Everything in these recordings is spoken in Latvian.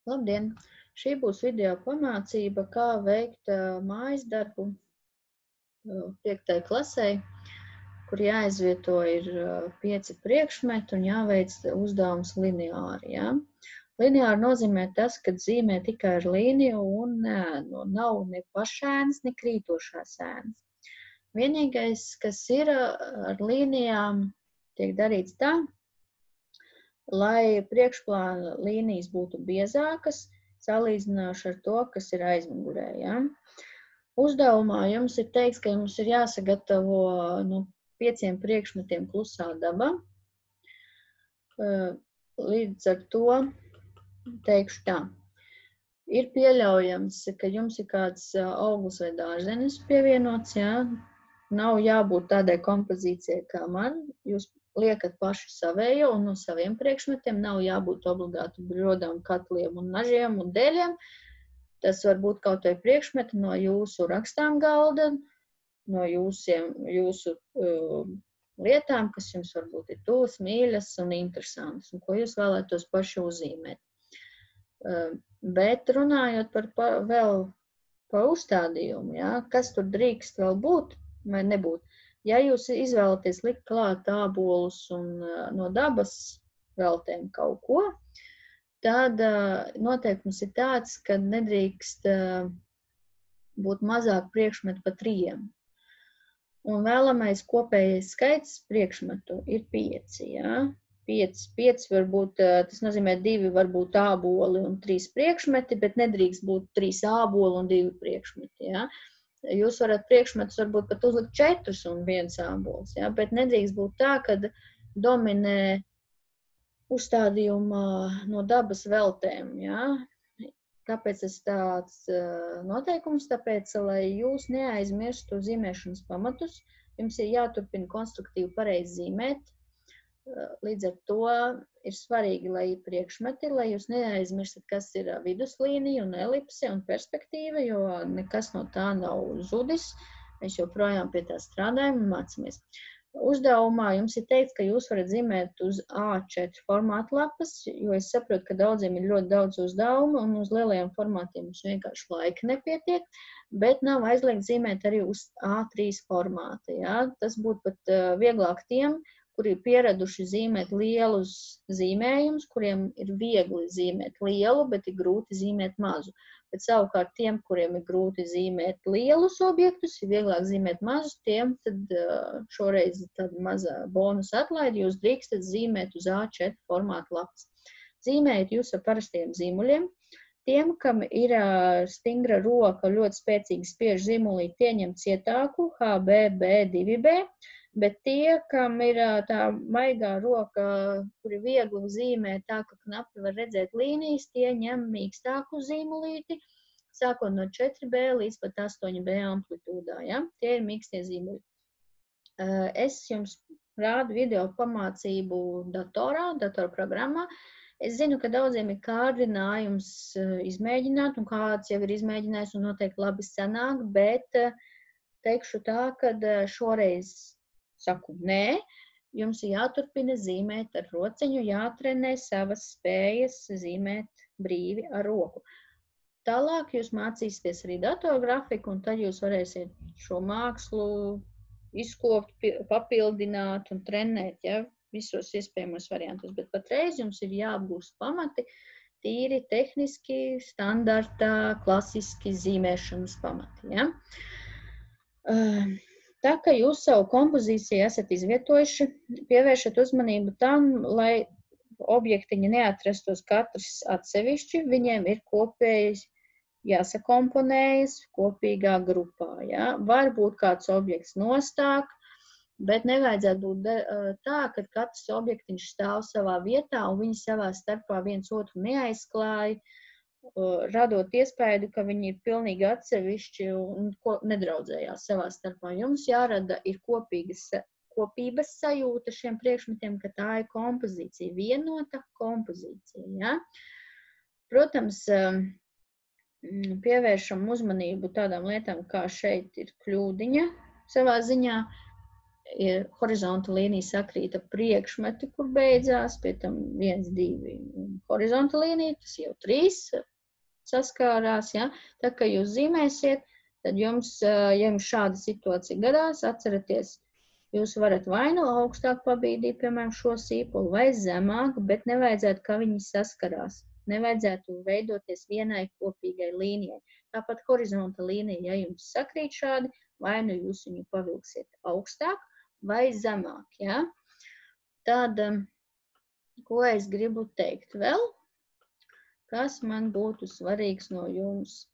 Labdien! Šī būs video pamācība, kā veikt mājas darbu 5. klasē, kur jāizvieto ir 5 priekšmeti un jāveic uzdevums lineāri. Ja? Lineāri nozīmē tas, ka zīmē tikai ar līniju un nav ne pašēnas, ne krītošās ēnas. Vienīgais, kas ir ar līnijām, tiek darīts tā, lai priekšplāna līnijas būtu biezākas, salīdzināšu ar to, kas ir aizmugurē. Ja? Uzdevumā jums ir teikts, ka jums ir jāsagatavo no 5 priekšmetiem klusā daba. Līdz ar to teikšu tā. Ir pieļaujams, ka jums ir kāds auglis vai dārzenis pievienots. Ja? Nav jābūt tādai kompozīcijai kā man. Jūs liekat paši savējo un no saviem priekšmetiem. Nav jābūt obligāti brodām, katliem un nažiem un dēļiem. Tas var būt kaut vai priekšmeti no jūsu rakstām galda, no jūsu lietām, kas jums varbūt ir tuvas, mīļas un interesantas, un ko jūs vēlētos paši uzzīmēt. Bet runājot vēl par uzstādījumu, ja, kas tur drīkst vēl būt vai nebūt. Ja jūs izvēlaties likt klāt ābolus un no dabas veltēm kaut ko, tad noteikums ir tāds, ka nedrīkst būt mazāk priekšmetu par 3. Un vēlamais kopējais skaits priekšmetu ir 5. Ja? 5 varbūt, tas nozīmē 2 varbūt āboli un 3 priekšmeti, bet nedrīkst būt 3 āboli un 2 priekšmeti. Ja? Jūs varat priekšmetus varbūt pat uzlikt 4 un 1 ābols, ja? Bet nedrīkst būt tā, kad dominē uzstādījumā no dabas veltēm. Ja? Kāpēc tas tāds noteikums? Tāpēc, lai jūs neaizmirstu zīmēšanas pamatus, jums ir jāturpina konstruktīvi pareizi zīmēt. Līdz ar to ir svarīgi, lai ir priekšmeti, lai jūs neaizmirstat, kas ir viduslīnija un elipse un perspektīva, jo nekas no tā nav zudis. Mēs joprojām pie tā strādājam un mācāmies. Uzdevumā jums ir teikts, ka jūs varat zīmēt uz A4 formātu lapas, jo es saprotu, ka daudziem ir ļoti daudz uzdevumu un uz lielajiem formātiem mums vienkārši laika nepietiek, bet nav aizliegts zīmēt arī uz A3 formāta. Ja? Tas būtu pat vieglāk tiem, kuri ir pieraduši zīmēt lielus zīmējumus, kuriem ir viegli zīmēt lielu, bet ir grūti zīmēt mazu. Bet savukārt tiem, kuriem ir grūti zīmēt lielus objektus, ir vieglāk zīmēt mazus, tiem tad šoreiz tāda maza bonus atlaide, jūs drīkstat zīmēt uz A4 formātu lapas. Zīmējiet jūs ar parastiem zīmuļiem. Tiem, kam ir stingra roka, ļoti spēcīgi spiež zīmulī, tie ņem cietāku HB, B2B, bet tie, kam ir tā maigā roka, kuri viegli zīmē tā, ka knapi var redzēt līnijas, tie ņem mīkstāku zīmulīti, sākot no 4B līdz pat 8B amplitūdā. Ja? Tie ir mīkstie zīmuļi. Es jums rādu video pamācību datorprogrammā. Es zinu, ka daudziem ir kārdinājums izmēģināt, un kāds jau ir izmēģinājis un noteikti labi sanāk, bet teikšu tā, ka šoreiz saku nē, jums ir jāturpina zīmēt ar rociņu, jātrenē savas spējas zīmēt brīvi ar roku. Tālāk jūs mācīsieties arī datorgrafiku, un tad jūs varēsiet šo mākslu izkopt, papildināt un trenēt, ja, visos iespējamos variantus. Bet patreiz jums ir jāapgūst pamati, tīri tehniski, standartā, klasiski zīmēšanas pamati. Ja. Tā, ka jūs savu kompozīciju esat izvietojuši, pievēršat uzmanību tam, lai objektiņi neatrastos katrs atsevišķi, viņiem ir kopēji jāsakomponējas kopīgā grupā. Ja? Var būt kāds objekts nostāk, bet nevajadzētu būt tā, ka katrs objektiņš stāv savā vietā un viņi savā starpā viens otru neaizklāja, radot iespēju, ka viņi ir pilnīgi atsevišķi un nedraudzējās savā starpā. Jums jārada ir kopības sajūta šiem priekšmetiem, ka tā ir kompozīcija, vienota kompozīcija. Ja? Protams, pievēršam uzmanību tādām lietām, kā šeit ir kļūdiņa savā ziņā. ir horizonta līnija sakrīta priekšmeti, kur beidzās, pie tam 1, 2 horizonta līnija, tas jau 3 saskārās, ja? Tā kā jūs zīmēsiet, tad jums, ja jums šāda situācija gadās, atceraties, jūs varat vai nu augstāk pabīdīt, piemēram, šo sīpolu, vai zemāk, bet nevajadzētu, ka viņi saskarās. Nevajadzētu veidoties vienai kopīgai līnijai. Tāpat horizonta līnija, ja jums sakrīt šādi, vai nu jūs viņu pavilksiet augstāk vai zemāk, ja? Tad, ko es gribu teikt vēl? Kas man būtu svarīgs no jums?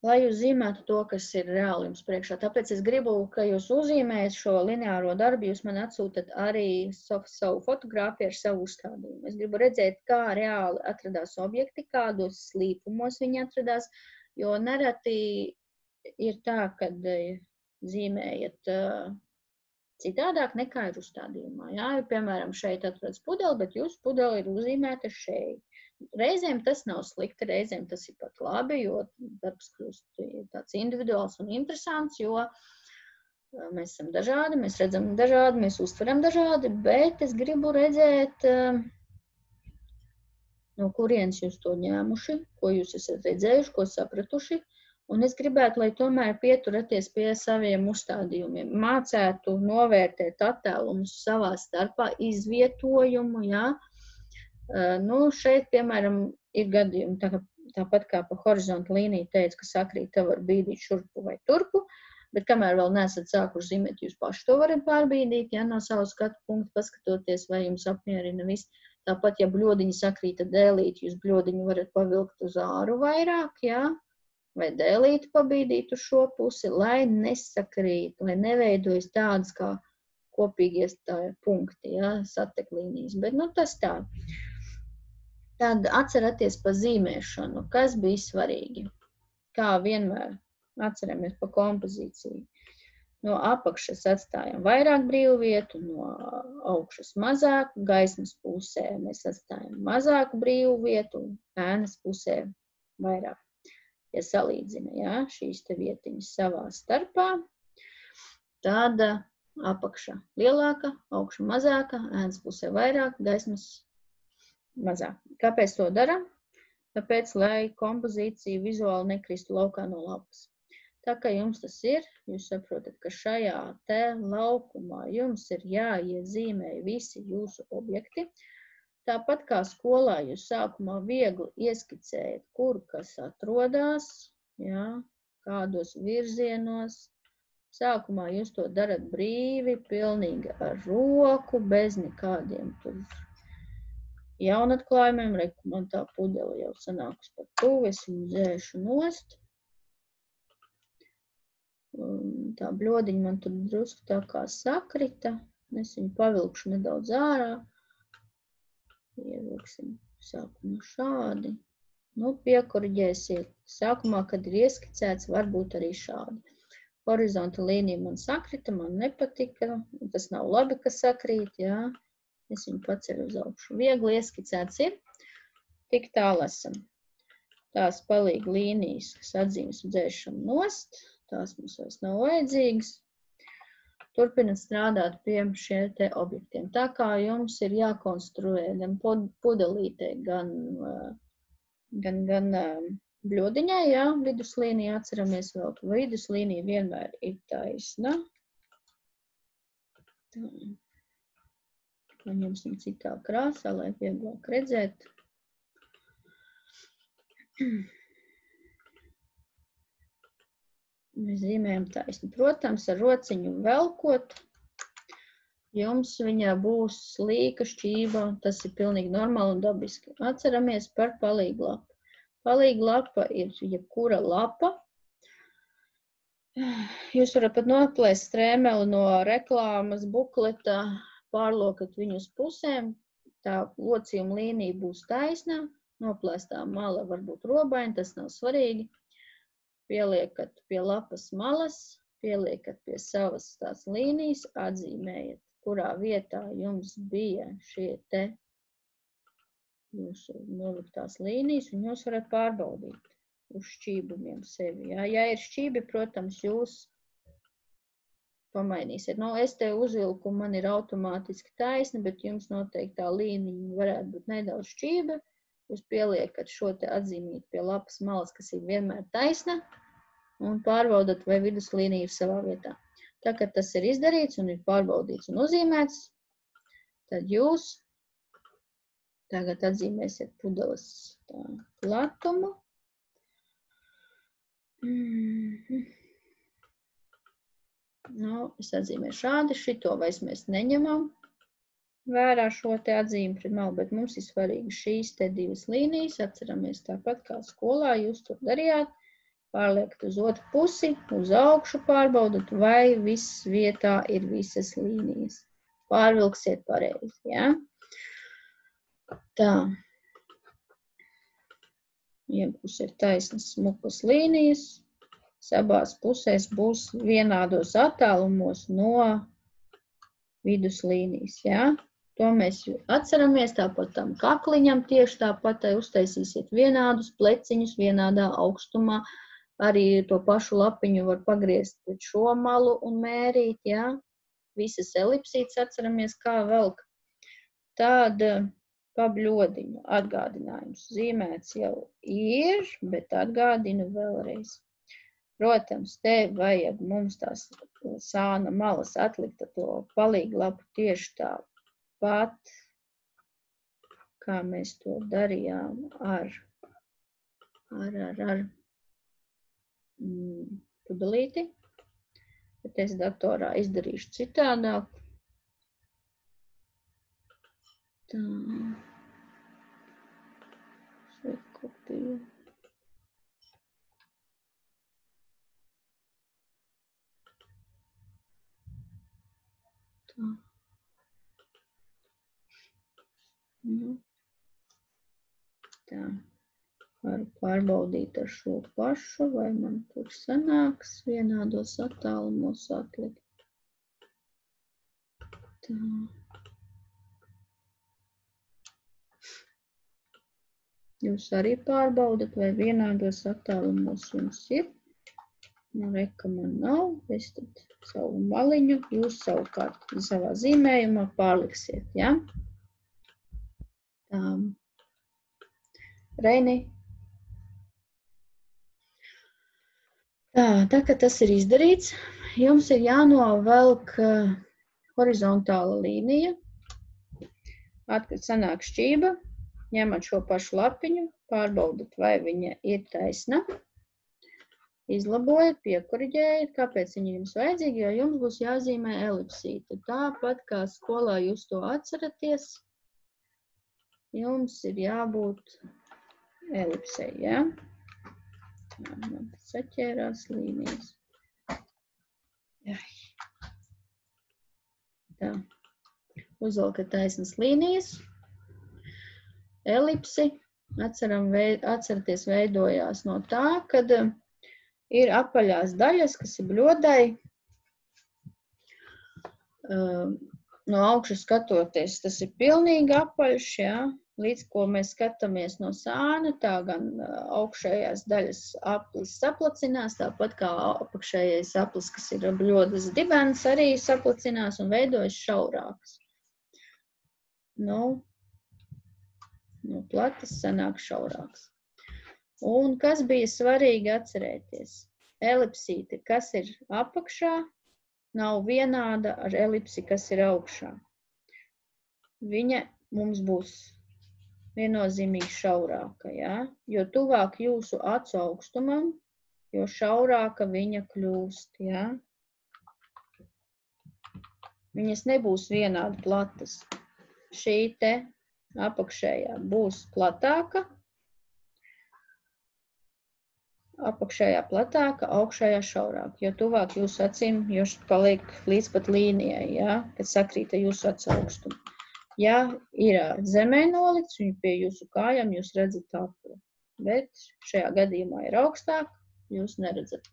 Lai jūs zīmētu to, kas ir reāli jums priekšā. Tāpēc es gribu, ka jūs uzzīmējat šo lineāro darbu, jūs man atsūtat arī savu fotogrāfiju ar savu uzstādījumu. Es gribu redzēt, kā reāli atradās objekti, kādos slīpumos viņi atradās, jo nereti ir tā, kad zīmējat citādāk nekā ir uzstādījumā. Jā, piemēram, šeit atrodas pudeli, bet jūsu pudeli ir uzzīmēta šeit. Reizēm tas nav slikti, reizēm tas ir pat labi, jo darbs kļūst tāds individuāls un interesants, jo mēs esam dažādi, mēs redzam dažādi, mēs uztveram dažādi, bet es gribu redzēt, no kurienes jūs to ņēmuši, ko jūs esat redzējuši, ko sapratuši, un es gribētu, lai tomēr pieturaties pie saviem uzstādījumiem, mācētu novērtēt attēlumus savā starpā, izvietojumu, jā. Nu, šeit, piemēram, ir gadījumi, tāpat kā pa horizonta līniju teica, ka sakrīt, te var bīdīt šurpu vai turpu, bet kamēr vēl neesat sākuši zīmēt, jūs paši to varat pārbīdīt, ja no savu skatu punktu paskatoties, vai jums apmierina viss. Tāpat, ja bļodiņi sakrīta dēlīti, jūs bļodiņu varat pavilkt uz āru vairāk, ja? Vai dēlīti pabīdīt uz šo pusi, lai nesakrīt, lai neveidojas tādas kā kopīgies tā punkti, ja? Sateklīnijas, bet nu tas tā. Tad atceraties pa zīmēšanu, kas bija svarīgi. Kā vienmēr atceramies pa kompozīciju. No apakšas atstājam vairāk brīvvietu, no augšas mazāk, gaismas pusē mēs atstājam mazāku brīvvietu, ēnas pusē vairāk. Ja salīdzina, ja, šīs te vietiņas savā starpā, tad apakša lielāka, augša mazāka, ēnas pusē vairāk, gaismas mazāk. Kāpēc to daram? Tāpēc, lai kompozīcija vizuāli nekristu laukā no lapas. Tā kā jums tas ir, jūs saprotat, ka šajā te laukumā jums ir jāiezīmē visi jūsu objekti. Tāpat kā skolā jūs sākumā viegli ieskicējat, kur kas atrodas, ja, kādos virzienos. Sākumā jūs to darat brīvi, pilnīgi ar roku, bez nekādiem tur jaunatklājumiem, man tā pudele jau sanākus par tuvu, es viņu dzēšu nost. Tā bļodiņa man tur drusku tā kā sakrita, es viņu pavilkšu nedaudz ārā. Ievilksim sākumā šādi. Nu, piekoriģēsiet. Sākumā, kad ir ieskicēts, varbūt arī šādi. Horizonta līnija man sakrita, man nepatika, tas nav labi, ka sakrīt, jā. Es viņu paceļu uz augšu. Viegli ieskicēts ir, tik tālu esam. Tās palīga līnijas, kas atzīmes dzēšam nost, tās mums vairs nav vajadzīgas. Turpināt strādāt pie šie te objektiem. Tā kā jums ir jākonstruē gan pudelītē, gan bļodiņai, jā, viduslīnija atceramies vēl, ka viduslīnija vienmēr ir taisna. Tā. Paņemsim citā krāsā, lai vieglāk redzēt. Mēs zīmējam taisni. Protams, ar rociņu velkot, jums viņā būs slīka šķība, tas ir pilnīgi normāli un dabiski. Atceramies par palīgu lapu. Palīga lapa ir jebkura lapa. Jūs varat pat noplēst strēmeli no reklāmas, bukleta, pārlokat viņu uz pusēm, tā locījuma līnija būs taisnā, noplēstā mala var būt robaina, tas nav svarīgi. Pieliekat pie lapas malas, pieliekat pie savas tās līnijas, atzīmējiet, kurā vietā jums bija šie te jūsu noliktās līnijas, un jūs varat pārbaudīt uz šķībumiem sevi. Ja ir šķībi, protams, jūs pamainīsiet. Nu, es te uzvilku, man ir automātiski taisni, bet jums noteikti tā līnija varētu būt nedaudz šķība. Jūs pieliekat šo te atzīmīt pie lapas malas, kas ir vienmēr taisna, un pārbaudat, vai viduslīnija ir savā vietā. Tā, kad tas ir izdarīts un ir pārbaudīts un uzzīmēts, tad jūs tagad atzīmēsiet pudeles platumu. Nu, es atzīmēju šādi, šito vairs mēs neņemam vērā šo te atzīmi pret malu, bet mums ir svarīgi šīs te divas līnijas, atceramies tāpat kā skolā, jūs to darījāt, pārliekat uz otru pusi, uz augšu pārbaudat, vai viss vietā ir visas līnijas. Pārvilksiet pareizi, ja? Tā. Iebūsiet taisnas smukas līnijas. Abās pusēs būs vienādos attālumos no viduslīnijas, ja? To mēs atceramies, tāpat tam kakliņam tieši tāpat uztaisīsiet vienādus pleciņus, vienādā augstumā. Arī to pašu lapiņu var pagriezt pret šo malu un mērīt, ja? Visas elipsītes atceramies, kā velk. Tad pabļodiņu atgādinājums zīmēts jau ir, bet atgādinu vēlreiz. Protams, te vajag mums tās sāna malas atlikt to palīglapu tieši tāpat, kā mēs to darījām ar pudelīti. Bet es datorā izdarīšu citādāk. Tā. Kopiju. Tā. Tā. Varu pārbaudīt ar šo pašu, vai man tur sanāks vienādos attālumos atlikt. Tā. Jūs arī pārbaudat, vai vienādos attālumos jums ir. Nu, reka man nav, es tad savu maliņu, jūs savukārt savā zīmējumā pārliksiet, ja? Tā. Reini. Tā kā tas ir izdarīts, jums ir jānovelk horizontāla līnija. Kad sanāk šķība, ņemat šo pašu lapiņu, pārbaudat, vai viņa ir taisna. Izlabojat, piekoriģējat, kāpēc viņa jums vajadzīga, jo jums būs jāzīmē elipsīte. Tāpat kā skolā jūs to atceraties, jums ir jābūt elipsei, ja? Tā, man saķērās līnijas. Tā. Uzvelkat taisnas līnijas, elipsi, atceraties, veidojās no tā, kad ir apaļās daļas, kas ir bļodai. No augšas skatoties, tas ir pilnīgi apaļš, ja? Līdz ko mēs skatāmies no sāna, tā gan augšējās daļas aplis saplacinās, tāpat kā apakšējais aplis, kas ir bļodas dibens, arī saplacinās un veidojas šaurāks. Nu, no platas sanāk šaurāks. Un kas bija svarīgi atcerēties? Elipsīte, kas ir apakšā, nav vienāda ar elipsi, kas ir augšā. Viņa mums būs viennozīmīgi šaurāka, ja? Jo tuvāk jūsu acu augstumam, jo šaurāka viņa kļūst, ja? Viņas nebūs vienādi platas. Šī te apakšējā būs platāka, augšējā šaurāka, jo tuvāk jūsu acīm jūs paliek līdz pat līnijai, ja, kad sakrīta jūsu acu augstumu. Ja ir zemē nolikts, viņu pie jūsu kājām jūs redzat apli, bet šajā gadījumā ir augstāk, jūs neredzat.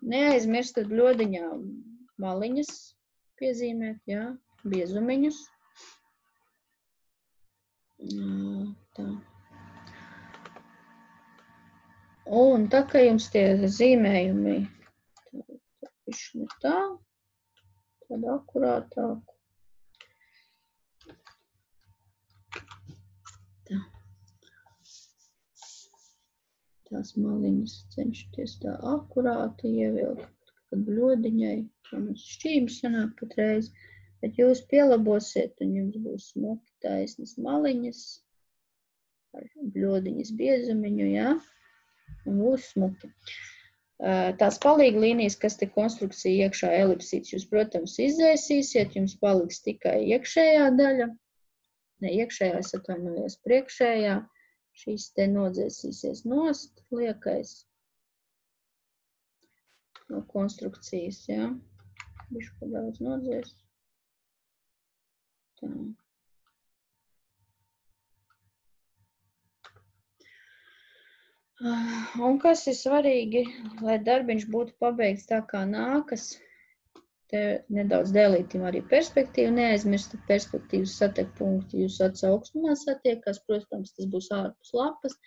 Neaizmirstat bļodiņā maliņas piezīmēt, ja, biezumiņus. Tā. Un tā kā jums tie zīmējumi tā, tādu akurātāku. Tā. Tās maliņas cenšaties tā akurāti ievilkt, kad bļodiņai, mums šķības sanāk patreiz, bet jūs pielabosiet un jums būs smuki taisnas maliņas ar bļodiņas biezumiņu, jā, un būs smuki. Tās palīga līnijas, kas te konstrukcija iekšā elipsīts, jūs, protams, izdzēsīsiet, jums paliks tikai iekšējā daļa, ne iekšējā, es atvainojos, priekšējā, šīs te nodzēsīsies nost, liekais no konstrukcijas, jā, bišķi pa daudz nodzēs. Tā. Un kas ir svarīgi, lai darbiņš būtu pabeigts tā kā nākas, te nedaudz dēlītim arī perspektīvu, neaizmirstat perspektīvas satiek punkti, jūs acu augstumā satiekas, protams, tas būs ārpus lapas,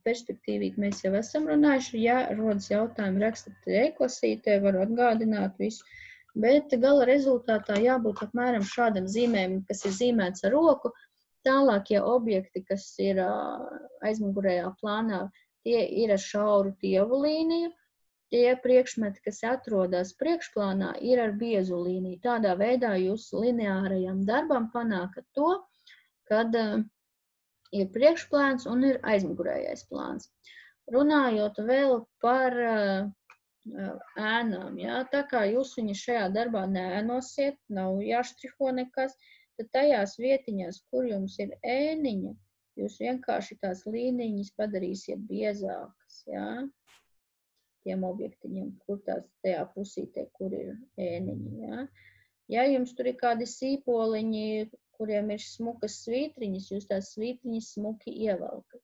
perspektīvīgi mēs jau esam runājuši, ja rodas jautājumi rakstat e-klasītē, varu atgādināt visu, bet gala rezultātā jābūt apmēram šādam zīmējumam, kas ir zīmēts ar roku, tālākie objekti, kas ir aizmugurējā plānā, tie ir ar šauru tievu līniju, tie priekšmeti, kas atrodas priekšplānā, ir ar biezu līniju. Tādā veidā jūs lineārajam darbam panākat to, kad ir priekšplāns un ir aizmugurējais plāns. Runājot vēl par ēnām, ja? Tā kā jūs viņu šajā darbā neēnosiet, nav jāštriho nekas, tad tajās vietiņās, kur jums ir ēniņa, jūs vienkārši tās līniņas padarīsiet biezākas, ja? Tiem objektiņiem, kur tās tajā pusītē, kur ir ēniņi, ja? Ja jums tur ir kādi sīpoliņi, kuriem ir smukas svītriņas, jūs tās svītriņas smuki ievelkat.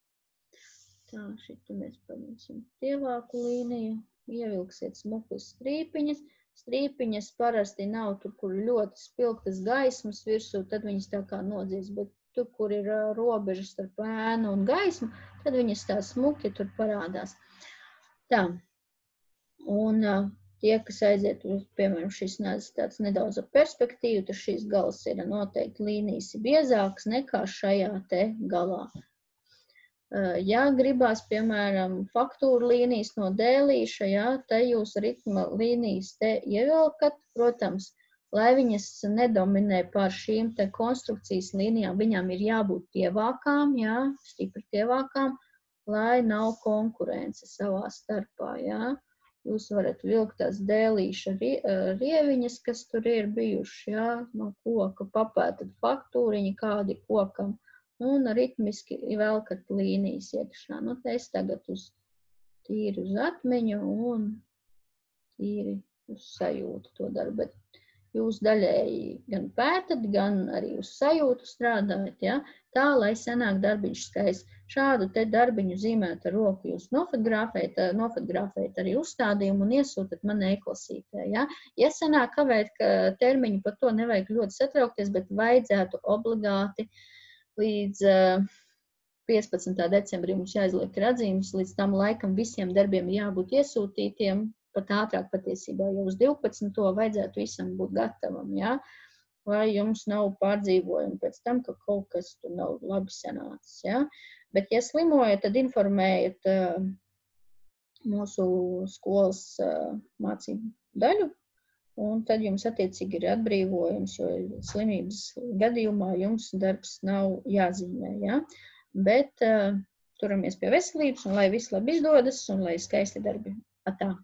Tā, šitu mēs paņemsim tievāku līniju, ievilksiet smukas strīpiņas. Strīpiņas parasti nav tur, kur ļoti spilgtas gaismas virsū, tad viņas tā kā nodzies, bet tur, kur ir robežas starp ēnu un gaismu, tad viņas tā smuki tur parādās. Tā. Un tie, kas aiziet, piemēram, šis tāds nedaudz ar perspektīvu, tad šīs galas ir noteikti līnijas biezākas nekā šajā te galā. Ja gribās, piemēram, faktūra līnijas no dēlīša, ja, te jūs ritma līnijas te ievilkat, protams, lai viņas nedominē pār šīm te konstrukcijas līnijām, viņām ir jābūt tievākām, ja, stipri tievākām, lai nav konkurence savā starpā, ja. Jūs varat vilkt tās dēlīša rieviņas, kas tur ir bijuši, ja, no koka, papētat faktūriņi, kādi kokam, un ritmiski velkat līnijas iekšā. Nu, es tagad tīri uz atmiņu un tīri uz sajūtu to darbu, bet jūs daļēji gan pētat, gan arī uz sajūtu strādājat, ja? Tā, lai sanāk darbiņš skaists. Šādu te darbiņu zīmēt ar roku jūs nofotografējat arī uzstādījumu un iesūtat man e-klasītē, ja? Ja sanāk kavēt, ka termiņu par to nevajag ļoti satraukties, bet vajadzētu obligāti līdz 15. decembrī mums jāizliek ir atzīmes, līdz tam laikam visiem darbiem jābūt iesūtītiem, pat ātrāk patiesībā, jau uz 12. vajadzētu visam būt gatavam, ja? Vai jums nav pārdzīvojumi pēc tam, ka kaut kas tur nav labi sanācis, ja? Bet, ja slimojat, tad informējiet mūsu skolas mācību daļu, un tad jums attiecīgi ir atbrīvojums, jo slimības gadījumā jums darbs nav jāzīmē, ja? Bet turamies pie veselības, un lai viss labi izdodas, un lai skaisti darbi. Atā.